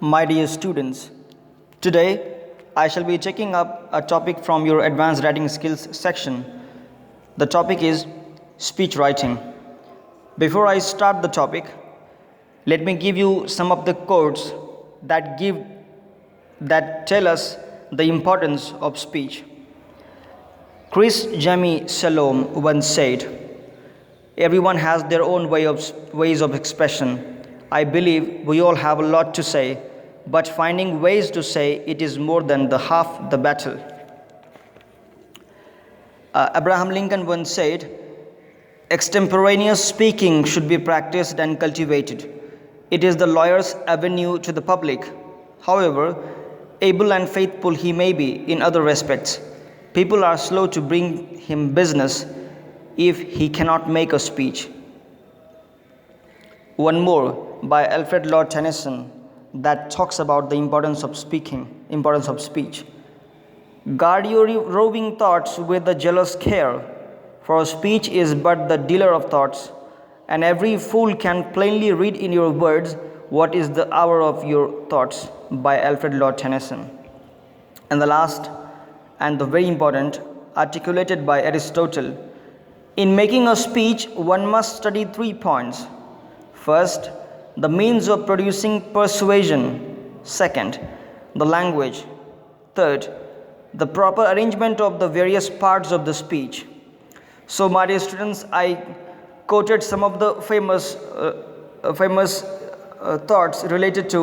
My dear students, today I shall be taking up a topic from your advanced writing skills section. The topic is speech writing. Before I start the topic, let me give you some of the quotes that tell us the importance of speech. Chris Jamie Salom once said, "Everyone has their own ways of expression. I believe we all have a lot to say, but finding ways to say it is more than the half the battle." Abraham Lincoln once said, "Extemporaneous speaking should be practiced and cultivated. It is the lawyer's avenue to the public. However, able and faithful he may be in other respects, people are slow to bring him business if he cannot make a speech." One more by Alfred Lord Tennyson that talks about the importance of speech. "Guard your roving thoughts with a jealous care, for speech is but the dealer of thoughts, and every fool can plainly read in your words what is the hour of your thoughts," by Alfred Lord Tennyson. And the last and the very important, articulated by Aristotle, "In making a speech, one must study 3 points. First, the means of producing persuasion. Second, the language. Third, the proper arrangement of the various parts of the speech." So, my dear students, I quoted some of the famous thoughts related to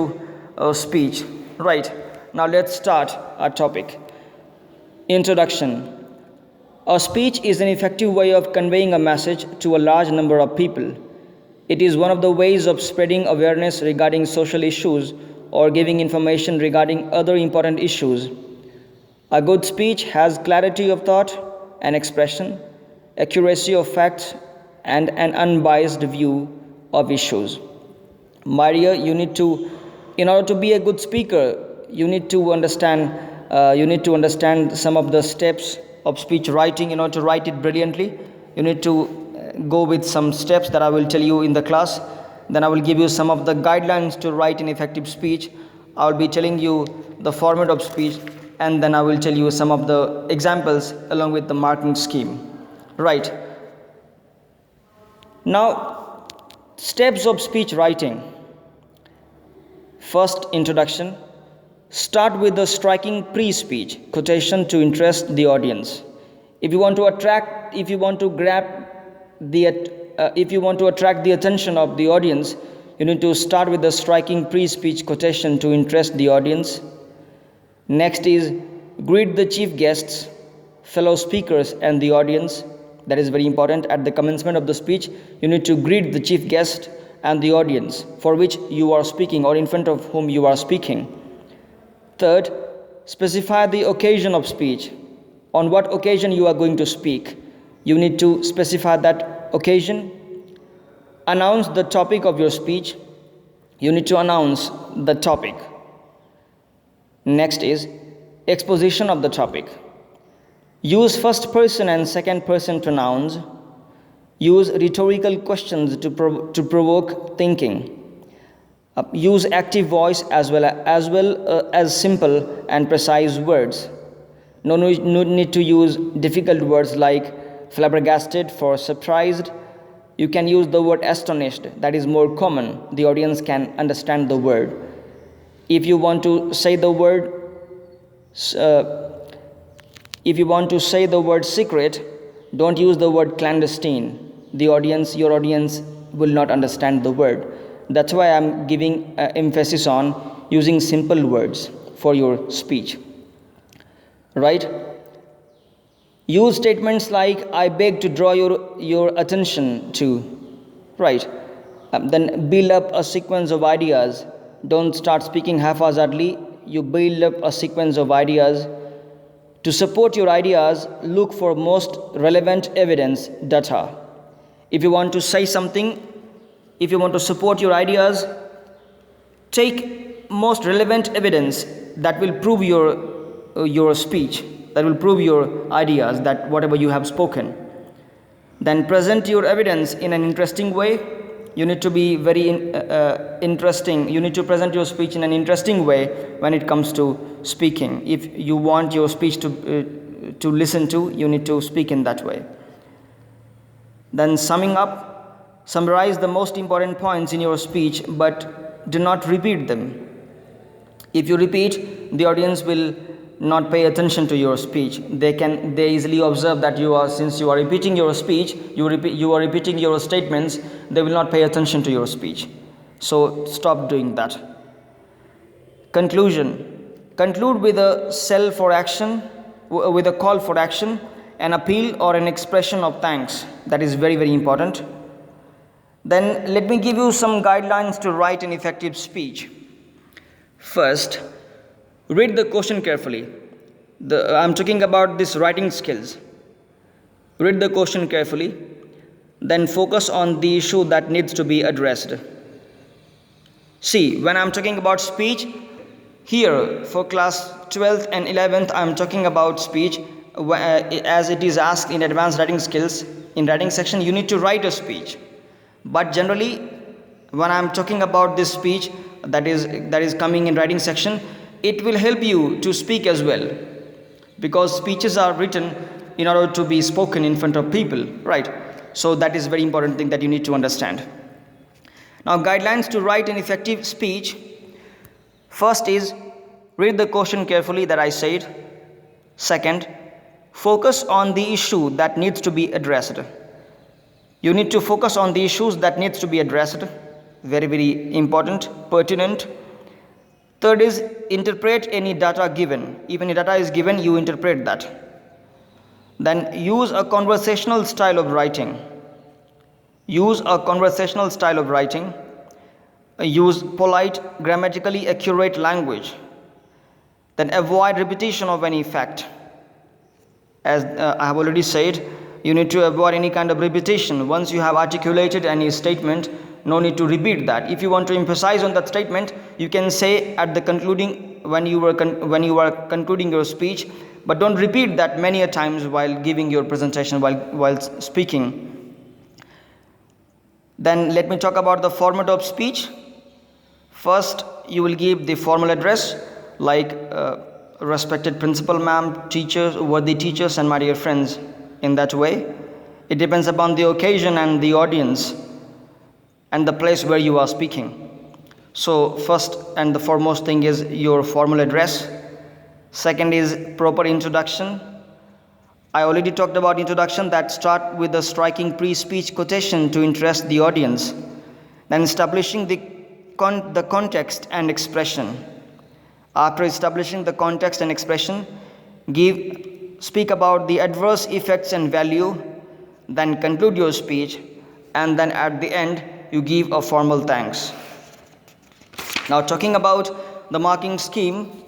speech. Right, now let's start our topic. Introduction. A speech is an effective way of conveying a message to a large number of people. It is one of the ways of spreading awareness regarding social issues or giving information regarding other important issues. A good speech has clarity of thought and expression, accuracy of facts, and an unbiased view of issues. My dear, in order to be a good speaker, you need to understand some of the steps of speech writing. In order to write it brilliantly, you need to go with some steps that I will tell you in the class. Then I will give you some of the guidelines to write an effective speech. I will be telling you the format of speech, and then I will tell you some of the examples along with the marking scheme. Right. Now, steps of speech writing. First, introduction. Start with a striking pre-speech quotation to interest the audience. If you want to attract the attention of the audience, you need to start with a striking pre-speech quotation to interest the audience. Next is greet the chief guests, fellow speakers, and the audience. That is very important. At the commencement of the speech, you need to greet the chief guest and the audience for which you are speaking or in front of whom you are speaking. Third, specify the occasion of speech. On what occasion you are going to speak. You need to specify that occasion. Announce the topic of your speech. You need to announce the topic. Next is exposition of the topic. Use first person and second person pronouns. Use rhetorical questions to provoke thinking. Use active voice as well as simple and precise words. No need to use difficult words like flabbergasted for surprised. You can use the word astonished. That is more common. The audience can understand the word. If you want to say the word secret, don't use the word clandestine. Your audience will not understand the word. That's why I'm giving emphasis on using simple words for your speech. Right? Use statements like "I beg to draw your attention to." Right? Then build up a sequence of ideas. Don't start speaking haphazardly. You build up a sequence of ideas. To support your ideas, look for most relevant evidence, data. If you want to say something, if you want to support your ideas, take most relevant evidence that will prove your speech, that will prove your ideas, that whatever you have spoken. Then present your evidence in an interesting way. You need to be very interesting. You need to present your speech in an interesting way when it comes to speaking. If you want your speech to listen to, you need to speak in that way. Then summing up, summarize the most important points in your speech, but do not repeat them. If you repeat, the audience will not pay attention to your speech. They easily observe that since you are repeating your speech, you are repeating your statements, they will not pay attention to your speech. So stop doing that. Conclusion. Conclude with a with a call for action, an appeal or an expression of thanks. That is very, very important. Then let me give you some guidelines to write an effective speech. First, read the question carefully. I'm talking about this writing skills. Read the question carefully, then focus on the issue that needs to be addressed. See, when I'm talking about speech, here for class 12th and 11th, I'm talking about speech as it is asked in advanced writing skills. In writing section, you need to write a speech. But generally, when I'm talking about this speech that is coming in writing section, it will help you to speak as well, because speeches are written in order to be spoken in front of people, right? So that is very important thing that you need to understand. Now, guidelines to write an effective speech. First is read the question carefully that I said. Second, focus on the issue that needs to be addressed. You need to focus on the issues that needs to be addressed. Very, very important, pertinent. Third is interpret any data given. Even if data is given, you interpret that. Then use a conversational style of writing. Use a conversational style of writing. Use polite, grammatically accurate language. Then avoid repetition of any fact. As I have already said, you need to avoid any kind of repetition. Once you have articulated any statement, no need to repeat that. If you want to emphasize on that statement, you can say at the concluding, when you are concluding your speech, but don't repeat that many a times while giving your presentation, while speaking. Then let me talk about the format of speech. First, you will give the formal address like respected principal ma'am, teachers, worthy teachers, and my dear friends. In that way, it depends upon the occasion and the audience and the place where you are speaking. So first and the foremost thing is your formal address. Second is proper introduction. I already talked about introduction, that start with a striking pre-speech quotation to interest the audience. Then establishing the context and expression. After establishing the context and expression, speak about the adverse effects and value, then conclude your speech, and then at the end you give a formal thanks. Now, talking about the marking scheme.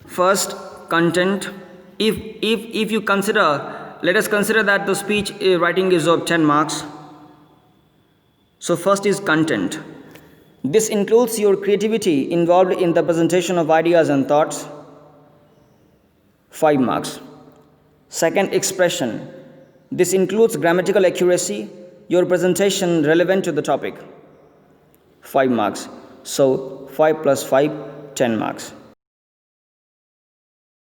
First, content. If you consider, let us consider that the speech writing is of 10 marks. So first is content. This includes your creativity involved in the presentation of ideas and thoughts. 5 marks. Second, expression. This includes grammatical accuracy, your presentation relevant to the topic. 5 marks. So 5 plus 5, 10 marks.